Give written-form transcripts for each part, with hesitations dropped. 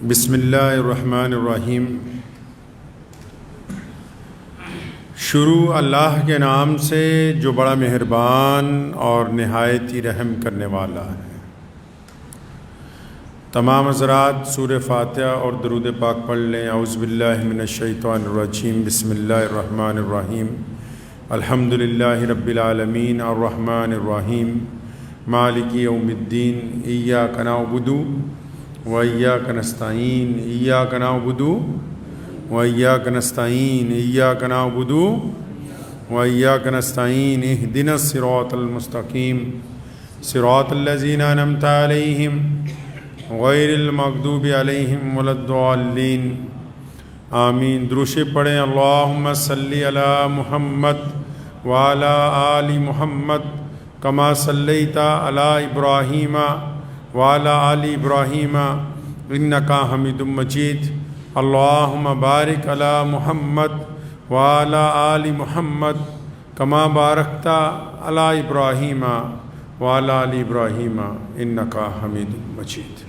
بسم اللہ الرحمن الرحیم۔ شروع اللہ کے نام سے جو بڑا مہربان اور نہایت ہی رحم کرنے والا ہے۔ تمام حضرات سورہ فاتحہ اور درود پاک پڑھ لیں۔ اعوذ باللہ من الشیطان الرجیم، بسم اللہ الرحمن الرحیم۔ الحمد للہ رب العالمین الرحمن الرحیم مالک یوم الدین، ایاک نعبد وإياك نستعين إياك نعبد وإياك نستعين إياك نعبد وإياك نستعين اهدنا الصراط المستقيم صراط الذين أنعمت عليهم غير المغضوب عليهم ولا الضالين آمین۔ درود پڑھیں۔ اللهم صل على محمد وعلى آل محمد كما صليت على إبراهيم وعلى آل ابراہیم انک حمید مجید۔ اللہم بارک علی محمد وعلى آل محمد کما بارکت علی ابراہیم وعلى آل ابراہیم انک حمید مجید۔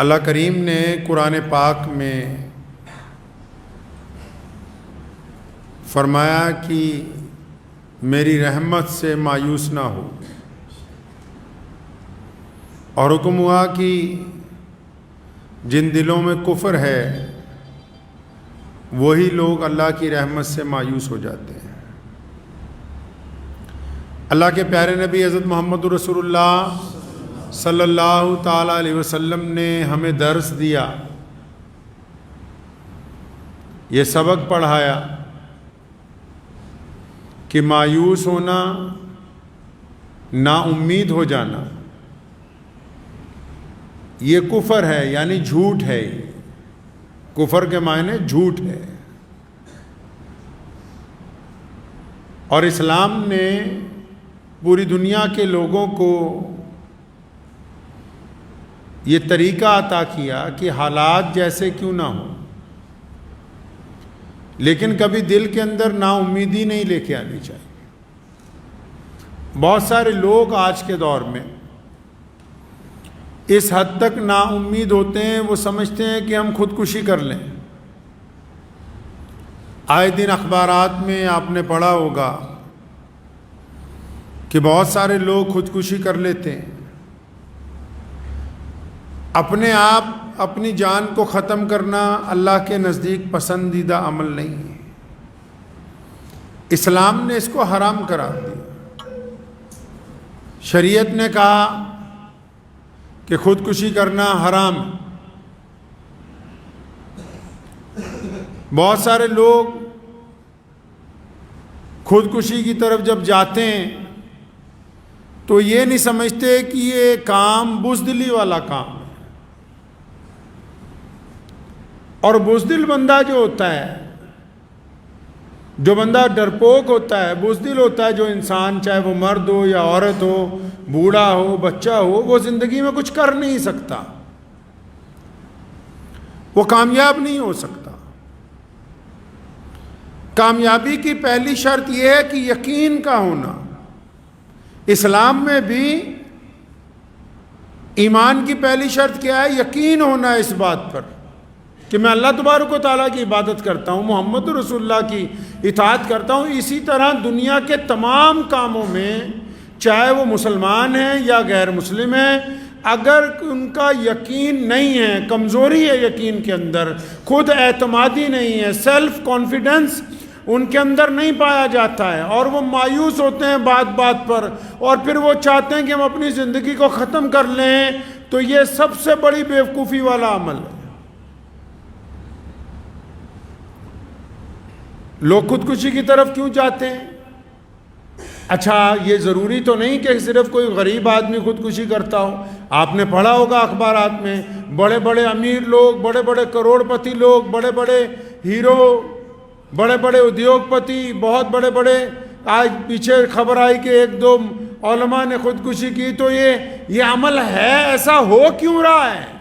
اللہ کریم نے قرآن پاک میں فرمایا کہ میری رحمت سے مایوس نہ ہو، اور حکم ہوا کہ جن دلوں میں کفر ہے وہی لوگ اللہ کی رحمت سے مایوس ہو جاتے ہیں۔ اللہ کے پیارے نبی حضرت محمد رسول اللہ صلی اللہ تعالیٰ علیہ وسلم نے ہمیں درس دیا، یہ سبق پڑھایا کہ مایوس ہونا، نا امید ہو جانا، یہ کفر ہے، یعنی جھوٹ ہے۔ کفر کے معنی جھوٹ ہے، اور اسلام نے پوری دنیا کے لوگوں کو یہ طریقہ عطا کیا کہ حالات جیسے کیوں نہ ہوں، لیکن کبھی دل کے اندر نا امیدی نہیں لے کے آنی چاہیے۔ بہت سارے لوگ آج کے دور میں اس حد تک نا امید ہوتے ہیں، وہ سمجھتے ہیں کہ ہم خودکشی کر لیں۔ آئے دن اخبارات میں آپ نے پڑھا ہوگا کہ بہت سارے لوگ خودکشی کر لیتے ہیں۔ اپنے آپ اپنی جان کو ختم کرنا اللہ کے نزدیک پسندیدہ عمل نہیں ہے۔ اسلام نے اس کو حرام قرار دیا۔ شریعت نے کہا کہ خودکشی کرنا حرام۔ بہت سارے لوگ خودکشی کی طرف جب جاتے ہیں تو یہ نہیں سمجھتے کہ یہ کام بزدلی والا کام ہے، اور بزدل بندہ جو ہوتا ہے، جو بندہ ڈرپوک ہوتا ہے، بزدل ہوتا ہے جو انسان، چاہے وہ مرد ہو یا عورت ہو، بوڑھا ہو بچہ ہو، وہ زندگی میں کچھ کر نہیں سکتا، وہ کامیاب نہیں ہو سکتا۔ کامیابی کی پہلی شرط یہ ہے کہ یقین کا ہونا۔ اسلام میں بھی ایمان کی پہلی شرط کیا ہے؟ یقین ہونا اس بات پر کہ میں اللہ تبارک و تعالیٰ کی عبادت کرتا ہوں، محمد رسول اللہ کی اطاعت کرتا ہوں۔ اسی طرح دنیا کے تمام کاموں میں، چاہے وہ مسلمان ہیں یا غیر مسلم ہیں، اگر ان کا یقین نہیں ہے، کمزوری ہے یقین کے اندر، خود اعتمادی نہیں ہے، سیلف کانفیڈنس ان کے اندر نہیں پایا جاتا ہے، اور وہ مایوس ہوتے ہیں بات بات پر، اور پھر وہ چاہتے ہیں کہ ہم اپنی زندگی کو ختم کر لیں، تو یہ سب سے بڑی بیوقوفی والا عمل ہے۔ لوگ خودکشی کی طرف کیوں جاتے ہیں؟ اچھا، یہ ضروری تو نہیں کہ صرف کوئی غریب آدمی خودکشی کرتا ہو۔ آپ نے پڑھا ہوگا اخبارات میں، بڑے بڑے امیر لوگ، بڑے بڑے کروڑ پتی لوگ، بڑے بڑے ہیرو، بڑے بڑے ادیوگ پتی، بہت بڑے بڑے، آج پیچھے خبر آئی کہ ایک دو علماء نے خودکشی کی۔ تو یہ عمل ہے، ایسا ہو کیوں رہا ہے؟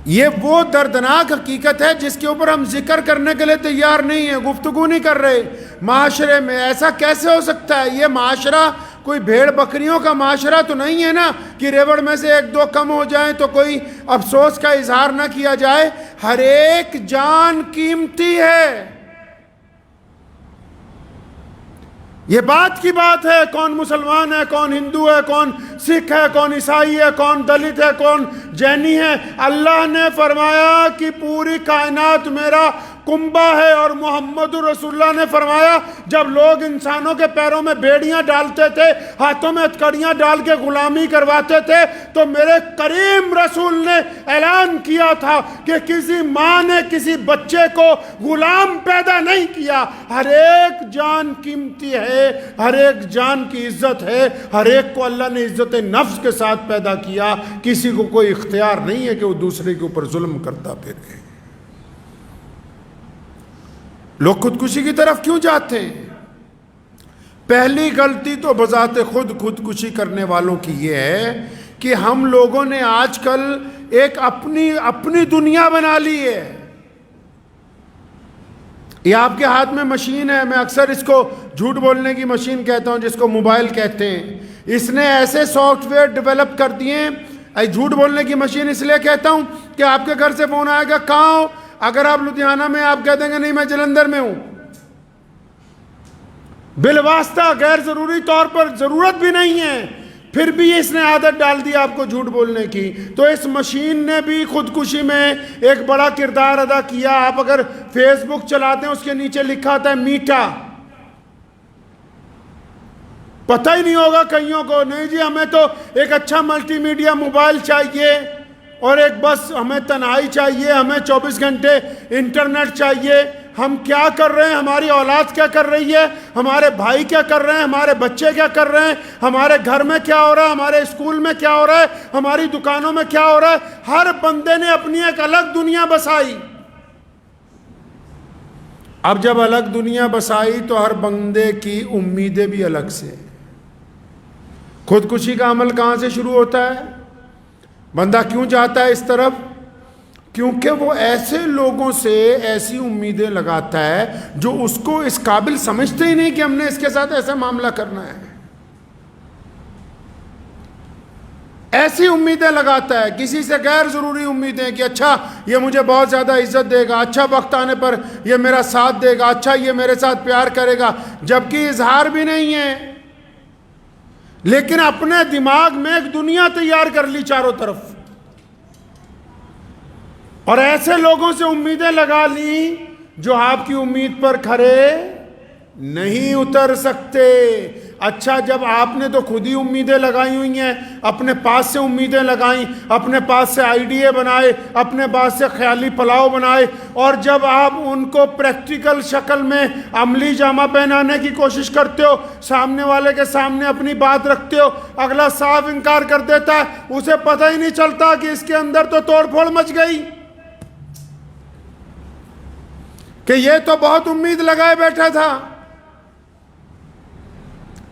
یہ وہ دردناک حقیقت ہے جس کے اوپر ہم ذکر کرنے کے لیے تیار نہیں ہیں، گفتگو نہیں کر رہے۔ معاشرے میں ایسا کیسے ہو سکتا ہے؟ یہ معاشرہ کوئی بھیڑ بکریوں کا معاشرہ تو نہیں ہے نا کہ ریوڑ میں سے ایک دو کم ہو جائیں تو کوئی افسوس کا اظہار نہ کیا جائے. ہر ایک جان قیمتی ہے. یہ بات کی بات ہے کون مسلمان ہے، کون ہندو ہے، کون سکھ ہے، کون عیسائی ہے، کون دلت ہے، کون جینی ہے. اللہ نے فرمایا کہ پوری کائنات میرا کنبہ ہے، اور محمد رسول اللہ نے فرمایا جب لوگ انسانوں کے پیروں میں بیڑیاں ڈالتے تھے، ہاتھوں میں ہتھکڑیاں ڈال کے غلامی کرواتے تھے، تو میرے کریم رسول نے اعلان کیا تھا کہ کسی ماں نے کسی بچے کو غلام پیدا نہیں کیا. ہر ایک جان قیمتی ہے، ہر ایک جان کی عزت ہے، ہر ایک کو اللہ نے عزت نفس کے ساتھ پیدا کیا. کسی کو کوئی اختیار نہیں ہے کہ وہ دوسرے کے اوپر ظلم کرتا پھرے. لوگ خودکشی کی طرف کیوں جاتے ہیں؟ پہلی غلطی تو بذات خود خودکشی کرنے والوں کی یہ ہے کہ ہم لوگوں نے آج کل ایک اپنی دنیا بنا لی ہے. یہ آپ کے ہاتھ میں مشین ہے، میں اکثر اس کو جھوٹ بولنے کی مشین کہتا ہوں، جس کو موبائل کہتے ہیں. اس نے ایسے سافٹ ویئر ڈیولپ کر دیے ہیں. جھوٹ بولنے کی مشین اس لیے کہتا ہوں کہ آپ کے گھر سے فون آئے گا کہاں ہو، اگر آپ لدھیانہ میں، آپ کہہ دیں گے نہیں میں جلندھر میں ہوں. بالواسطہ غیر ضروری طور پر ضرورت بھی نہیں ہے، پھر بھی اس نے عادت ڈال دی آپ کو جھوٹ بولنے کی. تو اس مشین نے بھی خودکشی میں ایک بڑا کردار ادا کیا. آپ اگر فیس بک چلاتے ہیں اس کے نیچے لکھا آتا ہے میٹھا. پتہ ہی نہیں ہوگا کئیوں کو، نہیں جی ہمیں تو ایک اچھا ملٹی میڈیا موبائل چاہیے، اور ایک بس ہمیں تنہائی چاہیے، ہمیں 24 گھنٹے انٹرنیٹ چاہیے. ہم کیا کر رہے ہیں، ہماری اولاد کیا کر رہی ہے، ہمارے بھائی کیا کر رہے ہیں، ہمارے بچے کیا کر رہے ہیں، ہمارے گھر میں کیا ہو رہا ہے، ہمارے اسکول میں کیا ہو رہا ہے، ہماری دکانوں میں کیا ہو رہا ہے. ہر بندے نے اپنی ایک الگ دنیا بسائی. اب جب الگ دنیا بسائی تو ہر بندے کی امیدیں بھی الگ سے. خودکشی کا عمل کہاں سے شروع ہوتا ہے؟ بندہ کیوں جاتا ہے اس طرف؟ کیونکہ وہ ایسے لوگوں سے ایسی امیدیں لگاتا ہے جو اس کو اس قابل سمجھتے ہی نہیں کہ ہم نے اس کے ساتھ ایسا معاملہ کرنا ہے. ایسی امیدیں لگاتا ہے، کسی سے غیر ضروری امیدیں کہ اچھا یہ مجھے بہت زیادہ عزت دے گا، اچھا وقت آنے پر یہ میرا ساتھ دے گا، اچھا یہ میرے ساتھ پیار کرے گا، جبکہ اظہار بھی نہیں ہے، لیکن اپنے دماغ میں ایک دنیا تیار کر لی چاروں طرف، اور ایسے لوگوں سے امیدیں لگا لی جو آپ کی امید پر کھرے نہیں اتر سکتے. اچھا جب آپ نے تو خود ہی امیدیں لگائی ہوئی ہیں، اپنے پاس سے امیدیں لگائیں، اپنے پاس سے آئیڈیے بنائے، اپنے پاس سے خیالی پلاؤ بنائے، اور جب آپ ان کو پریکٹیکل شکل میں عملی جامہ پہنانے کی کوشش کرتے ہو، سامنے والے کے سامنے اپنی بات رکھتے ہو، اگلا صاف انکار کر دیتا ہے، اسے پتہ ہی نہیں چلتا کہ اس کے اندر تو توڑ پھوڑ مچ گئی، کہ یہ تو بہت امید لگائے بیٹھا تھا.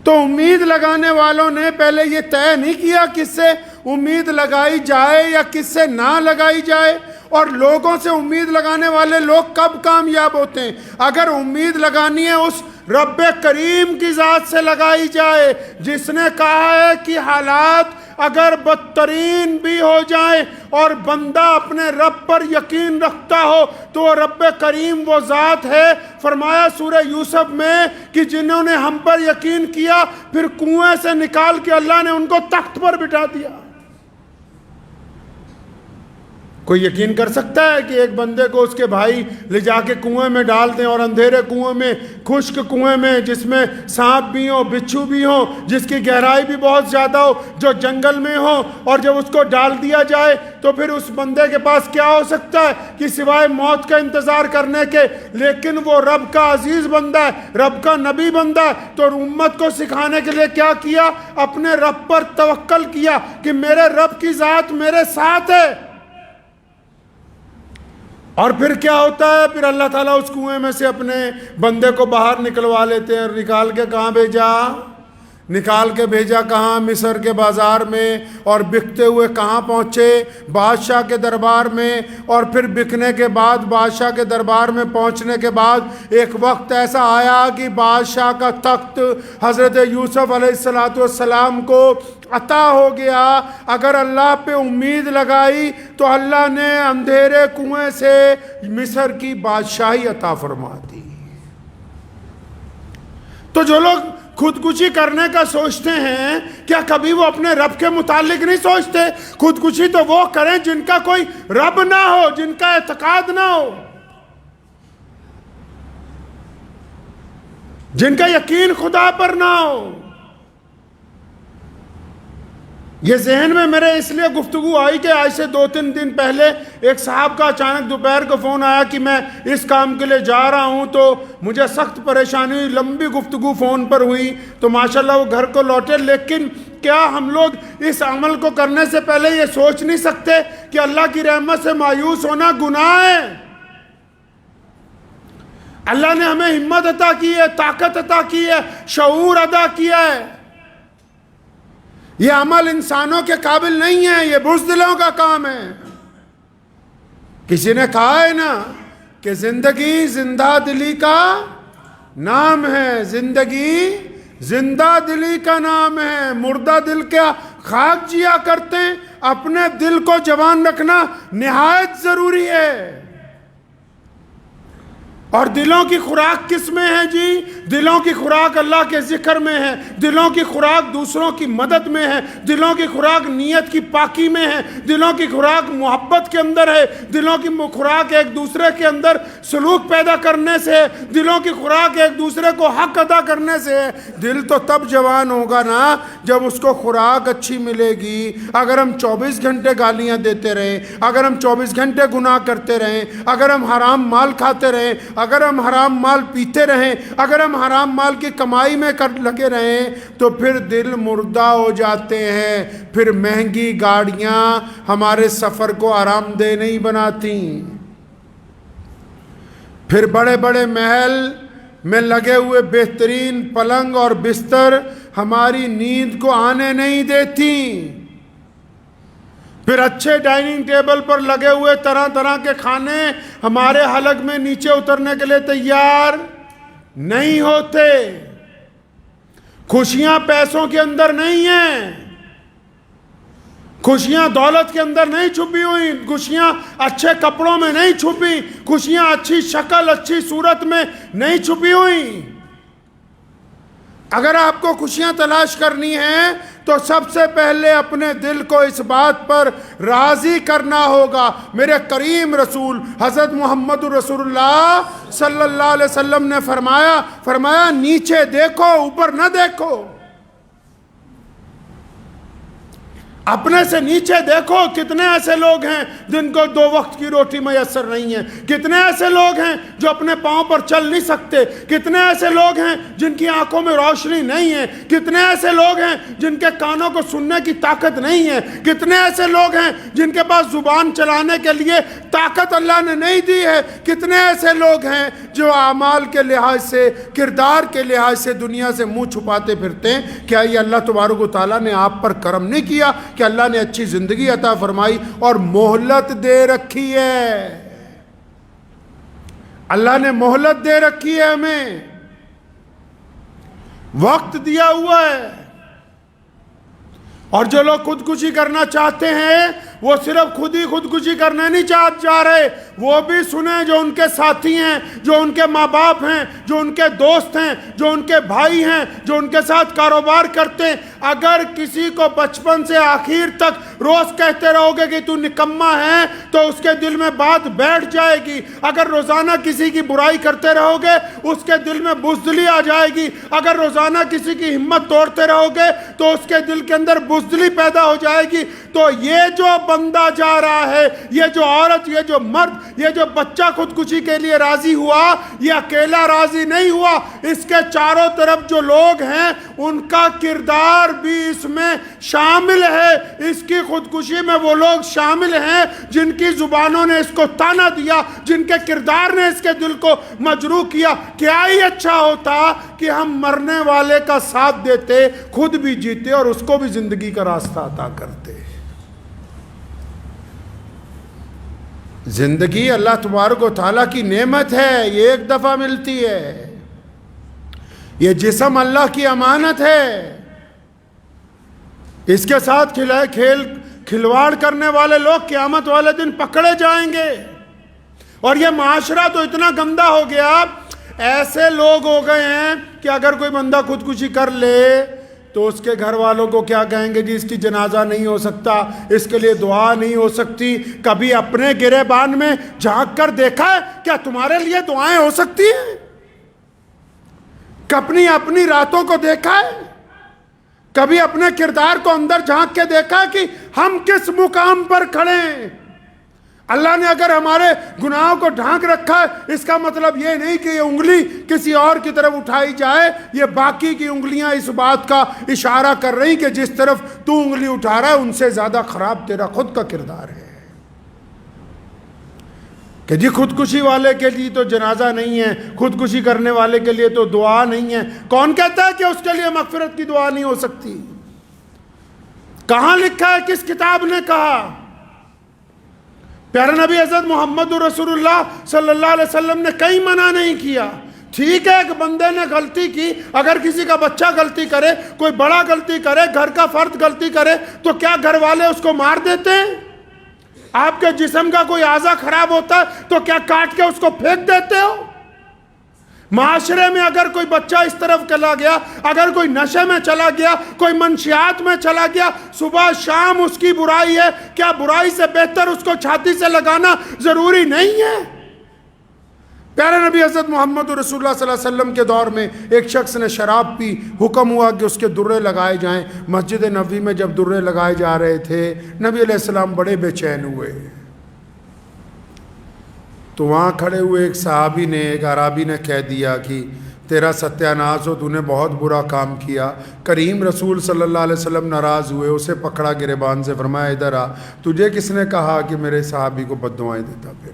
تو امید لگانے والوں نے پہلے یہ طے نہیں کیا کس سے امید لگائی جائے یا کس سے نہ لگائی جائے. اور لوگوں سے امید لگانے والے لوگ کب کامیاب ہوتے ہیں؟ اگر امید لگانی ہے اس رب کریم کی ذات سے لگائی جائے، جس نے کہا ہے کہ حالات اگر بدترین بھی ہو جائیں اور بندہ اپنے رب پر یقین رکھتا ہو تو وہ رب کریم وہ ذات ہے. فرمایا سورہ یوسف میں کہ جنہوں نے ہم پر یقین کیا پھر کنویں سے نکال کے اللہ نے ان کو تخت پر بٹھا دیا. کوئی یقین کر سکتا ہے کہ ایک بندے کو اس کے بھائی لے جا کے کنویں میں ڈال دیں، اور اندھیرے کنویں میں، خشک کنویں میں، جس میں سانپ بھی ہو، بچھو بھی ہو، جس کی گہرائی بھی بہت زیادہ ہو، جو جنگل میں ہو، اور جب اس کو ڈال دیا جائے تو پھر اس بندے کے پاس کیا ہو سکتا ہے کہ سوائے موت کا انتظار کرنے کے؟ لیکن وہ رب کا عزیز بندہ ہے، رب کا نبی بندہ ہے، تو امت کو سکھانے کے لیے کیا کیا؟ اپنے رب پر توکل کیا کہ میرے رب کی ذات میرے ساتھ ہے. اور پھر کیا ہوتا ہے؟ پھر اللہ تعالیٰ اس کنویں میں سے اپنے بندے کو باہر نکلوا لیتے ہیں. نکال کے کہاں بھیجا؟ نکال کے بھیجا کہاں؟ مصر کے بازار میں، اور بکتے ہوئے کہاں پہنچے؟ بادشاہ کے دربار میں، اور پھر بکنے کے بعد بادشاہ کے دربار میں پہنچنے کے بعد ایک وقت ایسا آیا کہ بادشاہ کا تخت حضرت یوسف علیہ السلام کو عطا ہو گیا۔ اگر اللہ پہ امید لگائی تو اللہ نے اندھیرے کنویں سے مصر کی بادشاہی عطا فرما دی۔ تو جو لوگ خودکشی کرنے کا سوچتے ہیں، کیا کبھی وہ اپنے رب کے متعلق نہیں سوچتے؟ خودکشی تو وہ کریں جن کا کوئی رب نہ ہو، جن کا اعتقاد نہ ہو، جن کا یقین خدا پر نہ ہو۔ یہ ذہن میں میرے اس لیے گفتگو آئی کہ آج سے 2-3 دن پہلے ایک صاحب کا اچانک دوپہر کو فون آیا کہ میں اس کام کے لیے جا رہا ہوں، تو مجھے سخت پریشانی ہوئی، لمبی گفتگو فون پر ہوئی، تو ماشاءاللہ وہ گھر کو لوٹے۔ لیکن کیا ہم لوگ اس عمل کو کرنے سے پہلے یہ سوچ نہیں سکتے کہ اللہ کی رحمت سے مایوس ہونا گناہ ہے؟ اللہ نے ہمیں ہمت عطا کی ہے، طاقت عطا کی ہے، شعور عطا کیا ہے۔ یہ عمل انسانوں کے قابل نہیں ہے، یہ بزدلوں کا کام ہے۔ کسی نے کہا ہے نا کہ زندگی زندہ دلی کا نام ہے، زندگی زندہ دلی کا نام ہے، مردہ دل کیا خاک جیا کرتے ہیں۔ اپنے دل کو جوان رکھنا نہایت ضروری ہے۔ اور دلوں کی خوراک کس میں ہے جی؟ دلوں کی خوراک اللہ کے ذکر میں ہے، دلوں کی خوراک دوسروں کی مدد میں ہے، دلوں کی خوراک نیت کی پاکی میں ہے، دلوں کی خوراک محبت کے اندر ہے، دلوں کی خوراک ایک دوسرے کے اندر سلوک پیدا کرنے سے ہے، دلوں کی خوراک ایک دوسرے کو حق ادا کرنے سے ہے۔ دل تو تب جوان ہوگا نا جب اس کو خوراک اچھی ملے گی۔ اگر ہم 24 گھنٹے گالیاں دیتے رہیں، اگر ہم 24 گھنٹے گناہ کرتے رہیں، اگر ہم حرام مال کھاتے رہیں، اگر ہم حرام مال پیتے رہیں، اگر ہم حرام مال کی کمائی میں لگے رہیں، تو پھر دل مردہ ہو جاتے ہیں۔ پھر مہنگی گاڑیاں ہمارے سفر کو آرام دہ نہیں بناتی، پھر بڑے بڑے محل میں لگے ہوئے بہترین پلنگ اور بستر ہماری نیند کو آنے نہیں دیتی، پھر اچھے ڈائننگ ٹیبل پر لگے ہوئے طرح طرح کے کھانے ہمارے حلق میں نیچے اترنے کے لیے تیار نہیں ہوتے۔ خوشیاں پیسوں کے اندر نہیں ہیں، خوشیاں دولت کے اندر نہیں چھپی ہوئی، خوشیاں اچھے کپڑوں میں نہیں چھپی، خوشیاں اچھی شکل اچھی صورت میں نہیں چھپی ہوئی۔ اگر آپ کو خوشیاں تلاش کرنی ہیں تو سب سے پہلے اپنے دل کو اس بات پر راضی کرنا ہوگا۔ میرے کریم رسول حضرت محمد رسول اللہ صلی اللہ علیہ وسلم نے فرمایا نیچے دیکھو اوپر نہ دیکھو، اپنے سے نیچے دیکھو۔ کتنے ایسے لوگ ہیں جن کو 2 وقت کی روٹی میسر نہیں ہے، کتنے ایسے لوگ ہیں جو اپنے پاؤں پر چل نہیں سکتے، کتنے ایسے لوگ ہیں جن کی آنکھوں میں روشنی نہیں ہے، کتنے ایسے لوگ ہیں جن کے کانوں کو سننے کی طاقت نہیں ہے، کتنے ایسے لوگ ہیں جن کے پاس زبان چلانے کے لیے طاقت اللہ نے نہیں دی ہے، کتنے ایسے لوگ ہیں جو اعمال کے لحاظ سے کردار کے لحاظ سے دنیا سے منہ چھپاتے پھرتے ہیں۔ کیا یہ اللہ تبارک و تعالیٰ نے آپ پر کرم نہیں کیا کہ اللہ نے اچھی زندگی عطا فرمائی اور مہلت دے رکھی ہے؟ اللہ نے مہلت دے رکھی ہے، ہمیں وقت دیا ہوا ہے۔ اور جو لوگ خودکشی کرنا چاہتے ہیں وہ صرف خود ہی خودکشی کرنے نہیں چاہ رہے، وہ بھی سنیں جو ان کے ساتھی ہیں، جو ان کے ماں باپ ہیں، جو ان کے دوست ہیں، جو ان کے بھائی ہیں، جو ان کے ساتھ کاروبار کرتے ہیں۔ اگر کسی کو بچپن سے آخر تک روز کہتے رہو گے کہ تو نکما ہے تو اس کے دل میں بات بیٹھ جائے گی۔ اگر روزانہ کسی کی برائی کرتے رہو گے اس کے دل میں بزدلی آ جائے گی۔ اگر روزانہ کسی کی ہمت توڑتے رہو گے تو اس کے دل کے اندر بزدلی پیدا ہو جائے گی۔ تو یہ جو بندہ جا رہا ہے، یہ جو عورت، یہ جو مرد، یہ جو بچہ خودکشی کے لیے راضی ہوا، یہ اکیلا راضی نہیں ہوا، اس کے چاروں طرف جو لوگ ہیں ان کا کردار بھی اس میں شامل ہے۔ اس کی خودکشی میں وہ لوگ شامل ہیں جن کی زبانوں نے اس کو تانا دیا، جن کے کردار نے اس کے دل کو مجروح کیا۔ کیا ہی اچھا ہوتا کہ ہم مرنے والے کا ساتھ دیتے، خود بھی جیتے اور اس کو بھی زندگی کا راستہ عطا کرتے۔ زندگی اللہ تبارک و تعالیٰ کی نعمت ہے، یہ ایک دفعہ ملتی ہے۔ یہ جسم اللہ کی امانت ہے، اس کے ساتھ کھلواڑ کرنے والے لوگ قیامت والے دن پکڑے جائیں گے۔ اور یہ معاشرہ تو اتنا گندا ہو گیا، ایسے لوگ ہو گئے ہیں کہ اگر کوئی بندہ خودکشی کر لے تو اس کے گھر والوں کو کیا کہیں گے؟ جی اس کی جنازہ نہیں ہو سکتا، اس کے لیے دعا نہیں ہو سکتی۔ کبھی اپنے گریبان میں جھانک کر دیکھا ہے کیا تمہارے لیے دعائیں ہو سکتی ہیں؟ اپنی راتوں کو دیکھا ہے؟ کبھی اپنے کردار کو اندر جھانک کے دیکھا ہے کہ ہم کس مقام پر کھڑے ہیں؟ اللہ نے اگر ہمارے گناہوں کو ڈھانک رکھا ہے، اس کا مطلب یہ نہیں کہ یہ انگلی کسی اور کی طرف اٹھائی جائے، یہ باقی کی انگلیاں اس بات کا اشارہ کر رہی کہ جس طرف تو انگلی اٹھا رہا ہے ان سے زیادہ خراب تیرا خود کا کردار ہے۔ کہ جی خودکشی والے کے لیے تو جنازہ نہیں ہے، خودکشی کرنے والے کے لیے تو دعا نہیں ہے۔ کون کہتا ہے کہ اس کے لیے مغفرت کی دعا نہیں ہو سکتی؟ کہاں لکھا ہے؟ کس کتاب نے کہا؟ پیارے نبی حضرت محمد رسول اللہ صلی اللہ علیہ وسلم نے کہیں منع نہیں کیا۔ ٹھیک ہے ایک بندے نے غلطی کی، اگر کسی کا بچہ غلطی کرے، کوئی بڑا غلطی کرے، گھر کا فرد غلطی کرے تو کیا گھر والے اس کو مار دیتے ہیں؟ آپ کے جسم کا کوئی اعضا خراب ہوتا ہے تو کیا کاٹ کے اس کو پھینک دیتے ہو؟ معاشرے میں اگر کوئی بچہ اس طرف چلا گیا، اگر کوئی نشے میں چلا گیا، کوئی منشیات میں چلا گیا، صبح شام اس کی برائی ہے، کیا برائی سے بہتر اس کو چھاتی سے لگانا ضروری نہیں ہے؟ پیارے نبی حضرت محمد رسول اللہ صلی اللہ علیہ وسلم کے دور میں ایک شخص نے شراب پی، حکم ہوا کہ اس کے درے لگائے جائیں۔ مسجد نبوی میں جب درے لگائے جا رہے تھے، نبی علیہ السلام بڑے بے چین ہوئے۔ تو وہاں کھڑے ہوئے ایک صحابی نے، ایک عرابی نے کہہ دیا کہ تیرا ستیہ ناس ہو، تو نے بہت برا کام کیا۔ کریم رسول صلی اللہ علیہ وسلم ناراض ہوئے، اسے پکڑا گریبان سے، فرمایا ادھر آ، تجھے کس نے کہا کہ میرے صحابی کو بد دعائیں دیتا؟ پھر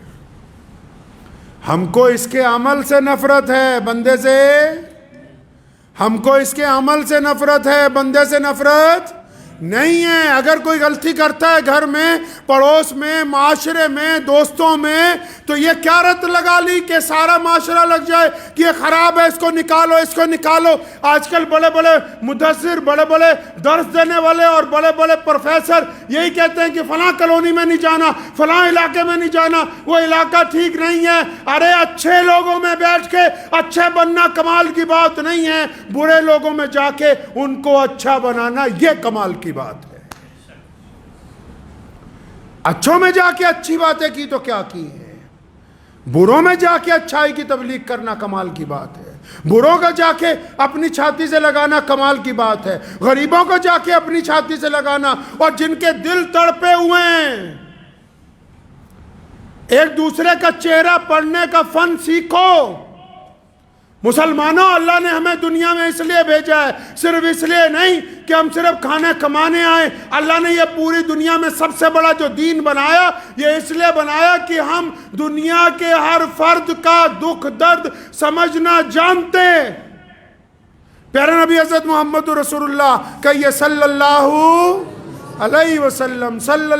ہم کو اس کے عمل سے نفرت ہے، بندے سے۔ ہم کو اس کے عمل سے نفرت ہے، بندے سے نفرت نہیں ہے۔ اگر کوئی غلطی کرتا ہے گھر میں، پڑوس میں، معاشرے میں، دوستوں میں، تو یہ کیا رت لگا لی کہ سارا معاشرہ لگ جائے کہ یہ خراب ہے، اس کو نکالو، اس کو نکالو۔ آج کل بڑے بڑے مدثر، بڑے بڑے درس دینے والے اور بڑے بڑے پروفیسر یہی کہتے ہیں کہ فلاں کالونی میں نہیں جانا، فلاں علاقے میں نہیں جانا، وہ علاقہ ٹھیک نہیں ہے۔ ارے اچھے لوگوں میں بیٹھ کے اچھے بننا کمال کی بات نہیں ہے، برے لوگوں میں جا کے ان کو اچھا بنانا یہ کمال کی بات ہے۔ اچھوں میں جا کے اچھی باتیں کی تو کیا کی ہے، بروں میں جا کے اچھائی کی تبلیغ کرنا کمال کی بات ہے، بروں کا جا کے اپنی چھاتی سے لگانا کمال کی بات ہے، غریبوں کو جا کے اپنی چھاتی سے لگانا، اور جن کے دل تڑپے ہوئے ہیں ایک دوسرے کا چہرہ پڑھنے کا فن سیکھو۔ مسلمانوں، اللہ نے ہمیں دنیا میں اس لیے بھیجا ہے، صرف اس لیے نہیں کہ ہم صرف کھانے کمانے آئیں۔ اللہ نے یہ پوری دنیا میں سب سے بڑا جو دین بنایا، یہ اس لیے بنایا کہ ہم دنیا کے ہر فرد کا دکھ درد سمجھنا جانتے ہیں۔ پیارے نبی حضرت محمد رسول اللہ کہیے صلی اللہ علیہ وسلم، صلی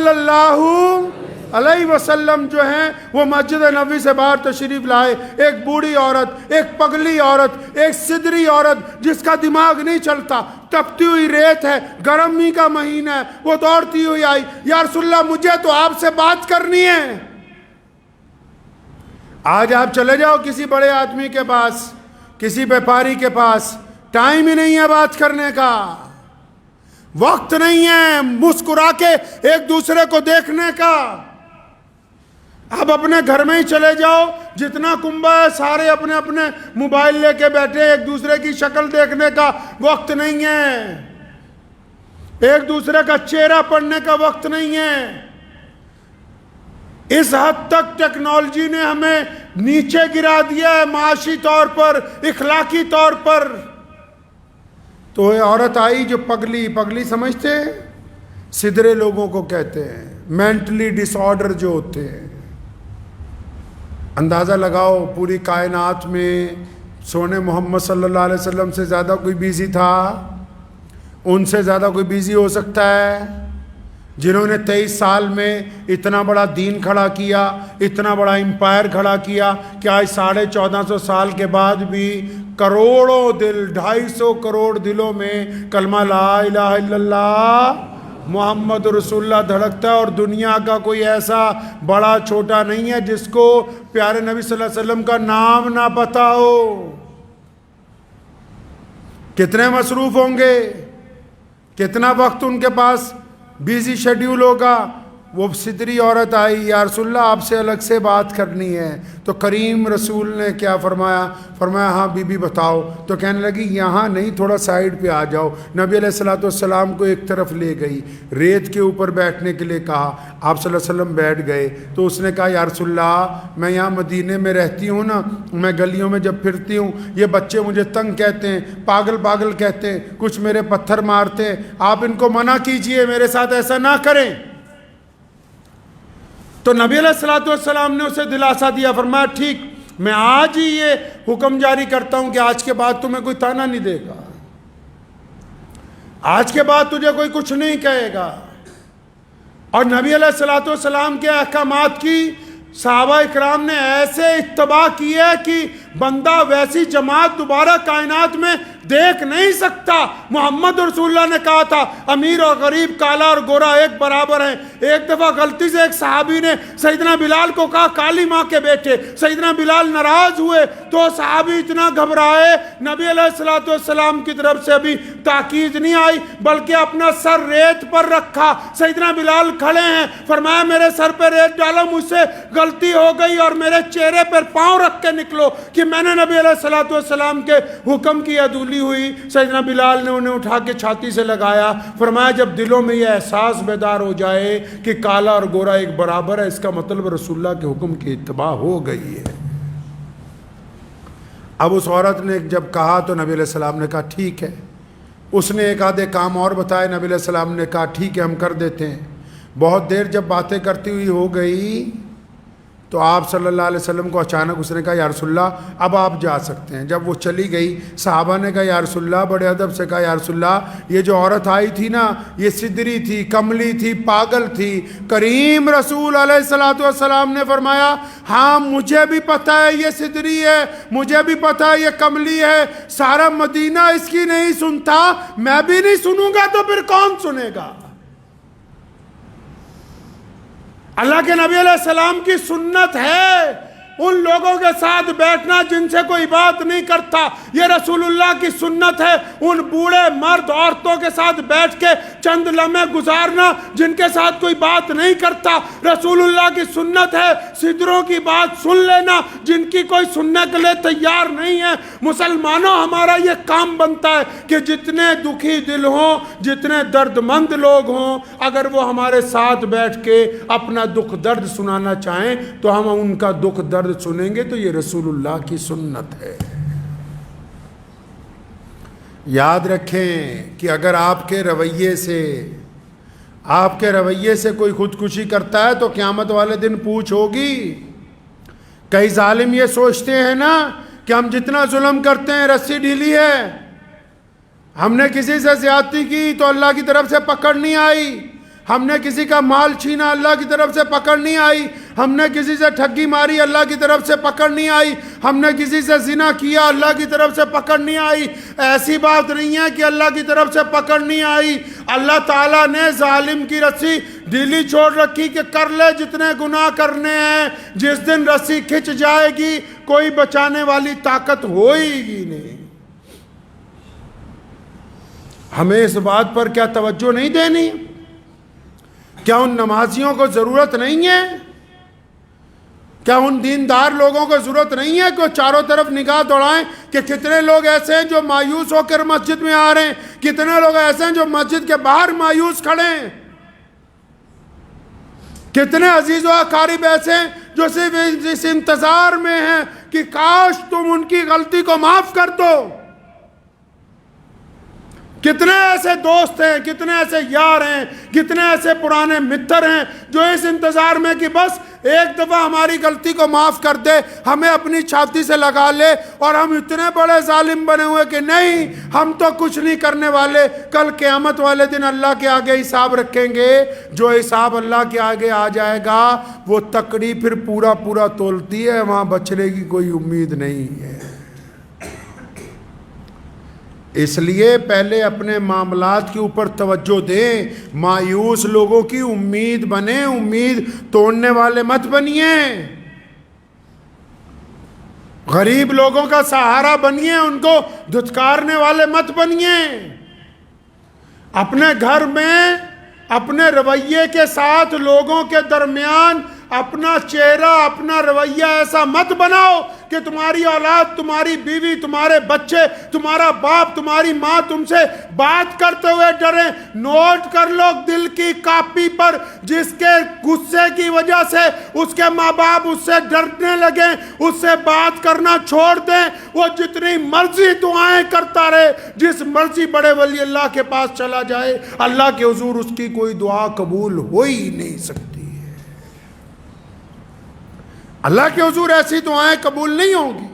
اللہ علیہ وسلم جو ہیں وہ مسجد نبوی سے باہر تشریف لائے۔ ایک بوڑھی عورت، ایک پگلی عورت، ایک سدری عورت جس کا دماغ نہیں چلتا، تپتی ہوئی ریت ہے، گرمی کا مہینہ ہے، وہ دوڑتی ہوئی آئی، یا رسول اللہ مجھے تو آپ سے بات کرنی ہے۔ آج آپ چلے جاؤ کسی بڑے آدمی کے پاس، کسی بیپاری کے پاس، ٹائم ہی نہیں ہے بات کرنے کا، وقت نہیں ہے مسکرا کے ایک دوسرے کو دیکھنے کا۔ اب اپنے گھر میں ہی چلے جاؤ، جتنا کنبہ ہے سارے اپنے اپنے موبائل لے کے بیٹھے، ایک دوسرے کی شکل دیکھنے کا وقت نہیں ہے۔ ایک دوسرے کا چہرہ پڑھنے کا وقت نہیں ہے۔ اس حد تک ٹیکنالوجی نے ہمیں نیچے گرا دیا ہے، معاشی طور پر، اخلاقی طور پر۔ تو یہ عورت آئی جو پگلی سمجھتے ہیں، سدھرے لوگوں کو کہتے ہیں، مینٹلی ڈس آرڈر جو ہوتے ہیں۔ اندازہ لگاؤ پوری کائنات میں سونے محمد صلی اللہ علیہ وسلم سے زیادہ کوئی بیزی تھا؟ ان سے زیادہ کوئی بیزی ہو سکتا ہے؟ جنہوں نے 23 سال میں اتنا بڑا دین کھڑا کیا، اتنا بڑا امپائر کھڑا کیا کہ آج 1450 سال کے بعد بھی کروڑوں دل، 250 کروڑ دلوں میں کلمہ لا الہ الا اللہ محمد رسول اللہ دھڑکتا ہے، اور دنیا کا کوئی ایسا بڑا چھوٹا نہیں ہے جس کو پیارے نبی صلی اللہ علیہ وسلم کا نام نہ پتا ہو۔ کتنے مصروف ہوں گے، کتنا وقت ان کے پاس بیزی شیڈیول ہوگا۔ وہ سدری عورت آئی، یا رسول اللہ آپ سے الگ سے بات کرنی ہے۔ تو کریم رسول نے کیا فرمایا؟ فرمایا ہاں بی بی بتاؤ۔ تو کہنے لگی یہاں نہیں، تھوڑا سائیڈ پہ آ جاؤ۔ نبی علیہ السلام کو ایک طرف لے گئی، ریت کے اوپر بیٹھنے کے لیے کہا۔ آپ صلی اللہ علیہ وسلم بیٹھ گئے تو اس نے کہا یا رسول اللہ میں یہاں مدینے میں رہتی ہوں نا، میں گلیوں میں جب پھرتی ہوں یہ بچے مجھے تنگ کہتے ہیں، پاگل کہتے ہیں، کچھ میرے پتھر مارتے ہیں، آپ ان کو منع کیجئے، میرے ساتھ ایسا نہ کریں۔ تو نبی علیہ السلام نے اسے دلاسا دیا، فرمایا ٹھیک، میں آج ہی یہ حکم جاری کرتا ہوں کہ آج کے بعد تمہیں کوئی تانا نہیں دے گا، آج کے بعد تجھے کوئی کچھ نہیں کہے گا۔ اور نبی علیہ السلام کے احکامات کی صحابہ اکرام نے ایسے اتباع کی ہے کہ بندہ ویسی جماعت دوبارہ کائنات میں دیکھ نہیں سکتا۔ محمد رسول اللہ نے کہا تھا امیر اور غریب، کالا اور گورا ایک برابر ہیں۔ ایک دفعہ غلطی سے ایک صحابی نے سیدنا بلال کو کہا کالی ماں کے بیٹے، سیدنا بلال ناراض ہوئے تو صحابی اتنا گھبرائے، نبی علیہ السلام کی طرف سے ابھی تاکید نہیں آئی بلکہ اپنا سر ریت پر رکھا۔ سیدنا بلال کھڑے ہیں، فرمایا میرے سر پہ ریت ڈالو، مجھ سے غلطی ہو گئی اور میرے چہرے پر پاؤں رکھ کے نکلو کہ میں نے نبی علیہ السلام کے حکم کی عدولی ہوئی۔ سیدنا بلال نے انہیں اٹھا کے چھاتی سے لگایا، فرمایا جب دلوں میں یہ احساس بیدار ہو جائے کہ کالا اور گورا ایک برابر ہے، اس کا مطلب رسول اللہ کے حکم کی اتباع ہو گئی ہے۔ اب اس عورت نے جب کہا تو نبی علیہ السلام نے کہا ٹھیک ہے۔ اس نے ایک آدھے کام اور بتائے، نبی علیہ السلام نے کہا ٹھیک ہے ہم کر دیتے ہیں۔ بہت دیر جب باتیں کرتی ہوئی ہو گئی تو آپ صلی اللہ علیہ وسلم کو اچانک اس نے کہا یا رسول اللہ اب آپ جا سکتے ہیں۔ جب وہ چلی گئی صحابہ نے کہا یا رسول اللہ، بڑے ادب سے کہا یا رسول اللہ یہ جو عورت آئی تھی نا یہ سدری تھی، کملی تھی، پاگل تھی۔ کریم رسول علیہ السلام نے فرمایا ہاں مجھے بھی پتہ ہے یہ سدری ہے، مجھے بھی پتہ ہے یہ کملی ہے، سارا مدینہ اس کی نہیں سنتا، میں بھی نہیں سنوں گا تو پھر کون سنے گا؟ اللہ کے نبی علیہ السلام کی سنت ہے ان لوگوں کے ساتھ بیٹھنا جن سے کوئی بات نہیں کرتا۔ یہ رسول اللہ کی سنت ہے ان بوڑھے مرد عورتوں کے ساتھ بیٹھ کے چند لمحے گزارنا جن کے ساتھ کوئی بات نہیں کرتا۔ رسول اللہ کی سنت ہے سدروں کی بات سن لینا جن کی کوئی سننے کے لیے تیار نہیں ہے۔ مسلمانوں ہمارا یہ کام بنتا ہے کہ جتنے دکھی دل ہوں، جتنے درد مند لوگ ہوں، اگر وہ ہمارے ساتھ بیٹھ کے اپنا دکھ درد سنانا چاہیں تو ہم ان کا دکھ درد سنیں گے۔ تو یہ رسول اللہ کی سنت ہے۔ یاد رکھیں کہ اگر آپ کے رویے سے کوئی خودکشی کرتا ہے تو قیامت والے دن پوچھ ہوگی۔ کئی ظالم یہ سوچتے ہیں نا کہ ہم جتنا ظلم کرتے ہیں رسی ڈھیلی ہے، ہم نے کسی سے زیادتی کی تو اللہ کی طرف سے پکڑ نہیں آئی، ہم نے کسی کا مال چھینا اللہ کی طرف سے پکڑ نہیں آئی، ہم نے کسی سے ٹھگی ماری اللہ کی طرف سے پکڑ نہیں آئی، ہم نے کسی سے زنا کیا اللہ کی طرف سے پکڑ نہیں آئی۔ ایسی بات نہیں ہے کہ اللہ کی طرف سے پکڑ نہیں آئی، اللہ تعالیٰ نے ظالم کی رسی ڈھیلی چھوڑ رکھی کہ کر لے جتنے گناہ کرنے ہیں، جس دن رسی کھچ جائے گی کوئی بچانے والی طاقت ہوئے گی نہیں۔ ہمیں اس بات پر کیا توجہ نہیں دینی؟ کیا ان نمازیوں کو ضرورت نہیں ہے؟ کیا ان دیندار لوگوں کو ضرورت نہیں ہے کہ چاروں طرف نگاہ دوڑائیں کہ کتنے لوگ ایسے ہیں جو مایوس ہو کر مسجد میں آ رہے ہیں، کتنے لوگ ایسے ہیں جو مسجد کے باہر مایوس کھڑے ہیں، کتنے عزیز و اقارب ایسے ہیں جو صرف اس انتظار میں ہیں کہ کاش تم ان کی غلطی کو معاف کر دو۔ کتنے ایسے دوست ہیں، کتنے ایسے یار ہیں، کتنے ایسے پرانے متر ہیں جو اس انتظار میں کہ بس ایک دفعہ ہماری غلطی کو معاف کر دے، ہمیں اپنی چھاتی سے لگا لے، اور ہم اتنے بڑے ظالم بنے ہوئے کہ نہیں ہم تو کچھ نہیں کرنے والے، کل قیامت والے دن اللہ کے آگے حساب رکھیں گے۔ جو حساب اللہ کے آگے آ جائے گا وہ تکڑی پھر پورا پورا تولتی ہے، وہاں بچنے کی کوئی امید نہیں ہے۔ اس لیے پہلے اپنے معاملات کے اوپر توجہ دیں، مایوس لوگوں کی امید بنیں، امید توڑنے والے مت بنیے، غریب لوگوں کا سہارا بنیے، ان کو دھتکارنے والے مت بنیے۔ اپنے گھر میں اپنے رویے کے ساتھ لوگوں کے درمیان اپنا چہرہ، اپنا رویہ ایسا مت بناؤ کہ تمہاری اولاد، تمہاری بیوی، تمہارے بچے، تمہارا باپ، تمہاری ماں تم سے بات کرتے ہوئے ڈریں۔ نوٹ کر لو دل کی کاپی پر، جس کے غصے کی وجہ سے اس کے ماں باپ اس سے ڈرنے لگیں، اس سے بات کرنا چھوڑ دیں، وہ جتنی مرضی دعائیں کرتا رہے، جس مرضی بڑے ولی اللہ کے پاس چلا جائے، اللہ کے حضور اس کی کوئی دعا قبول ہو ہی نہیں سکتی۔ اللہ کے حضور ایسی دعائیں قبول نہیں ہوں گی۔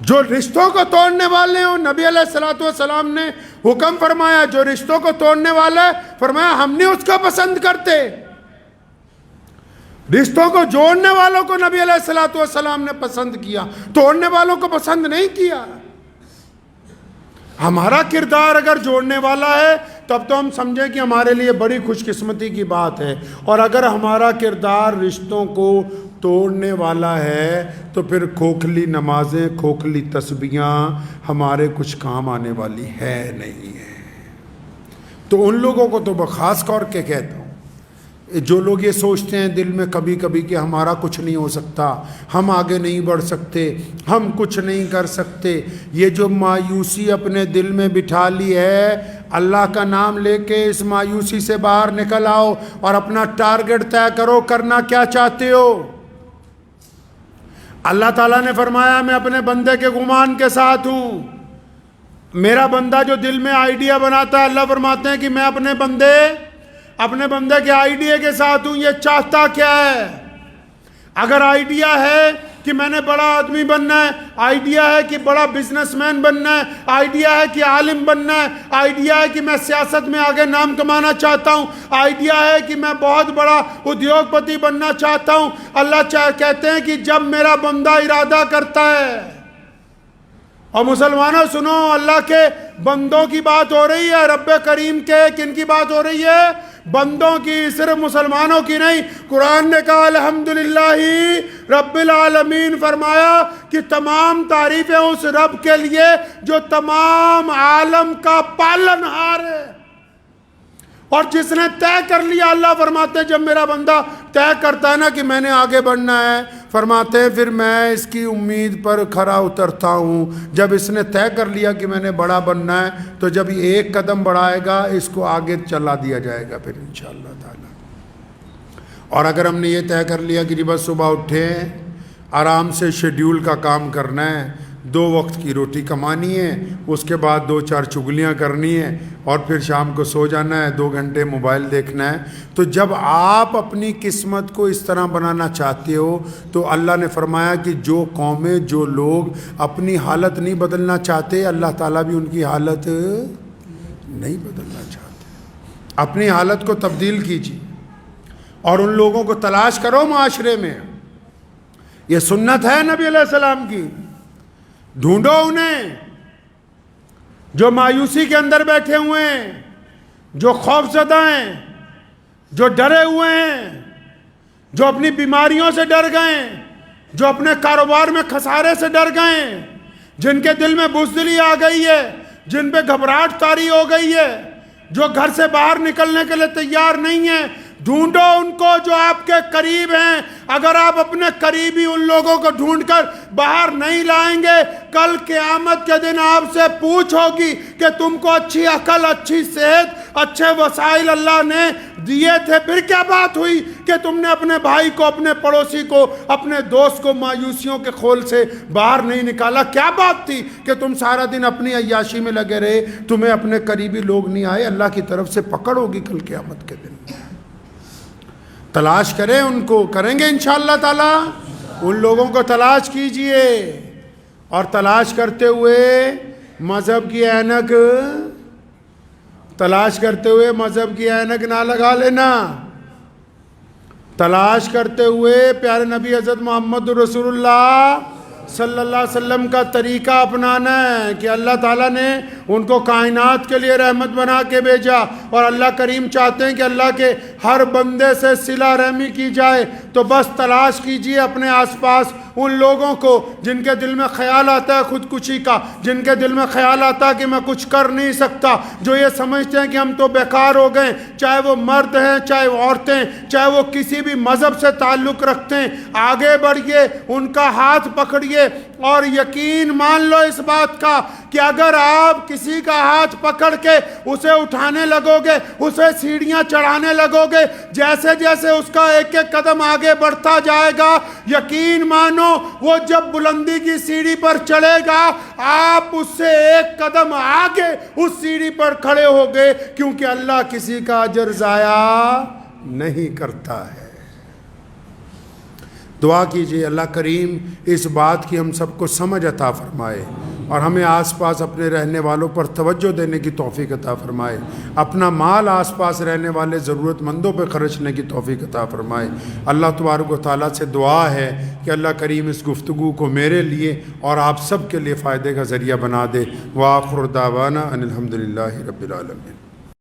جو رشتوں کو توڑنے والے ہوں، نبی علیہ الصلوۃ والسلام نے حکم فرمایا، جو رشتوں کو توڑنے والا ہے فرمایا ہم نہیں اس کو پسند کرتے۔ رشتوں کو جوڑنے والوں کو نبی علیہ الصلوۃ والسلام نے پسند کیا، توڑنے والوں کو پسند نہیں کیا۔ ہمارا کردار اگر جوڑنے والا ہے تب تو ہم سمجھیں کہ ہمارے لیے بڑی خوش قسمتی کی بات ہے، اور اگر ہمارا کردار رشتوں کو توڑنے والا ہے تو پھر کھوکھلی نمازیں، کھوکھلی تسبیحاں ہمارے کچھ کام آنے والی ہے نہیں ہے۔ تو ان لوگوں کو تو بخاص طور کے کہتا ہوں، جو لوگ یہ سوچتے ہیں دل میں کبھی کبھی کہ ہمارا کچھ نہیں ہو سکتا، ہم آگے نہیں بڑھ سکتے، ہم کچھ نہیں کر سکتے، یہ جو مایوسی اپنے دل میں بٹھا لی ہے، اللہ کا نام لے کے اس مایوسی سے باہر نکل آؤ اور اپنا ٹارگٹ طے کرو، کرنا کیا چاہتے ہو۔ اللہ تعالیٰ نے فرمایا میں اپنے بندے کے گمان کے ساتھ ہوں۔ میرا بندہ جو دل میں آئیڈیا بناتا ہے، اللہ فرماتے ہیں کہ میں اپنے بندے کے آئیڈیا کے ساتھ ہوں۔ یہ چاہتا کیا ہے؟ اگر آئیڈیا ہے کہ میں نے بڑا آدمی بننا ہے، آئیڈیا ہے کہ بڑا بزنس مین بننا ہے، آئیڈیا ہے کہ عالم بننا ہے، آئیڈیا ہے کہ میں سیاست میں آگے نام کمانا چاہتا ہوں، آئیڈیا ہے کہ میں بہت بڑا ادیوگ پتی بننا چاہتا ہوں، اللہ کہتے ہیں کہ جب میرا بندہ ارادہ کرتا ہے، اور مسلمانوں سنو، اللہ کے بندوں کی بات ہو رہی ہے، رب کریم کے کن کی بات ہو رہی ہے؟ بندوں کی، صرف مسلمانوں کی نہیں۔ قرآن نے کہا الحمدللہ رب العالمین، فرمایا کہ تمام تعریفیں اس رب کے لیے جو تمام عالم کا پالنہار ہے، اور جس نے طے کر لیا۔ اللہ فرماتے ہیں جب میرا بندہ طے کرتا ہے نا کہ میں نے آگے بڑھنا ہے، فرماتے ہیں پھر میں اس کی امید پر کھرا اترتا ہوں۔ جب اس نے طے کر لیا کہ میں نے بڑا بننا ہے تو جب یہ ایک قدم بڑھائے گا اس کو آگے چلا دیا جائے گا پھر انشاءاللہ تعالی۔ اور اگر ہم نے یہ طے کر لیا کہ بس صبح اٹھیں، آرام سے شیڈیول کا کام کرنا ہے، 2 وقت کی روٹی کمانی ہے، اس کے بعد 2-4 چگلیاں کرنی ہے، اور پھر شام کو سو جانا ہے، 2 گھنٹے موبائل دیکھنا ہے، تو جب آپ اپنی قسمت کو اس طرح بنانا چاہتے ہو تو اللہ نے فرمایا کہ جو قومیں، جو لوگ اپنی حالت نہیں بدلنا چاہتے، اللہ تعالیٰ بھی ان کی حالت نہیں بدلنا چاہتے۔ اپنی حالت کو تبدیل کیجیے اور ان لوگوں کو تلاش کرو معاشرے میں۔ یہ سنت ہے نبی علیہ السلام کی، ڈھونڈو انہیں جو مایوسی کے اندر بیٹھے ہوئے ہیں، جو خوف زدہ ہیں، جو ڈرے ہوئے ہیں، جو اپنی بیماریوں سے ڈر گئے ہیں، جو اپنے کاروبار میں خسارے سے ڈر گئے ہیں، جن کے دل میں بزدلی آ گئی ہے، جن پہ گھبراہٹ طاری ہو گئی ہے، جو گھر سے باہر نکلنے کے لیے تیار نہیں ہے، ڈھونڈو ان کو جو آپ کے قریب ہیں. اگر آپ اپنے قریبی ان لوگوں کو ڈھونڈ کر باہر نہیں لائیں گے، کل قیامت کے دن آپ سے پوچھ ہوگی کہ تم کو اچھی عقل، اچھی صحت، اچھے وسائل اللہ نے دیے تھے، پھر کیا بات ہوئی کہ تم نے اپنے بھائی کو، اپنے پڑوسی کو، اپنے دوست کو مایوسیوں کے خول سے باہر نہیں نکالا؟ کیا بات تھی کہ تم سارا دن اپنی عیاشی میں لگے رہے، تمہیں اپنے قریبی لوگ نہیں آئے؟ اللہ کی طرف سے پکڑ ہوگی کل قیامت کے دن. تلاش کریں ان کو، کریں گے انشاءاللہ تعالی. ان لوگوں کو تلاش کیجئے، اور تلاش کرتے ہوئے مذہب کی اینک، تلاش کرتے ہوئے مذہب کی اینک نہ لگا لینا. تلاش کرتے ہوئے پیارے نبی حضرت محمد رسول اللہ صلی اللہ علیہ وسلم کا طریقہ اپنانا ہے کہ اللہ تعالیٰ نے ان کو کائنات کے لیے رحمت بنا کے بھیجا، اور اللہ کریم چاہتے ہیں کہ اللہ کے ہر بندے سے صلہ رحمی کی جائے. تو بس تلاش کیجئے اپنے آس پاس ان لوگوں کو جن کے دل میں خیال آتا ہے خودکشی کا، جن کے دل میں خیال آتا ہے کہ میں کچھ کر نہیں سکتا، جو یہ سمجھتے ہیں کہ ہم تو بیکار ہو گئے، چاہے وہ مرد ہیں، چاہے وہ عورتیں، چاہے وہ کسی بھی مذہب سے تعلق رکھتے ہیں. آگے بڑھئے، ان کا ہاتھ پکڑیے، اور یقین مان لو اس بات کا کہ اگر آپ کسی کا ہاتھ پکڑ کے اسے اٹھانے لگو گے، اسے سیڑھیاں چڑھانے لگو گے، جیسے جیسے اس کا ایک ایک قدم آگے بڑھتا جائے گا، یقین مانو وہ جب بلندی کی سیڑھی پر چڑھے گا، آپ اس سے ایک قدم آگے اس سیڑھی پر کھڑے ہو گئے، کیونکہ اللہ کسی کا اجر ضائع نہیں کرتا ہے. دعا کیجئے اللہ کریم اس بات کی ہم سب کو سمجھ عطا فرمائے، اور ہمیں آس پاس اپنے رہنے والوں پر توجہ دینے کی توفیق عطا فرمائے، اپنا مال آس پاس رہنے والے ضرورت مندوں پہ خرچنے کی توفیق عطا فرمائے. اللہ تبارک و تعالیٰ سے دعا ہے کہ اللہ کریم اس گفتگو کو میرے لیے اور آپ سب کے لیے فائدے کا ذریعہ بنا دے. وآخر دعوانا ان الحمدللہ رب العالمین.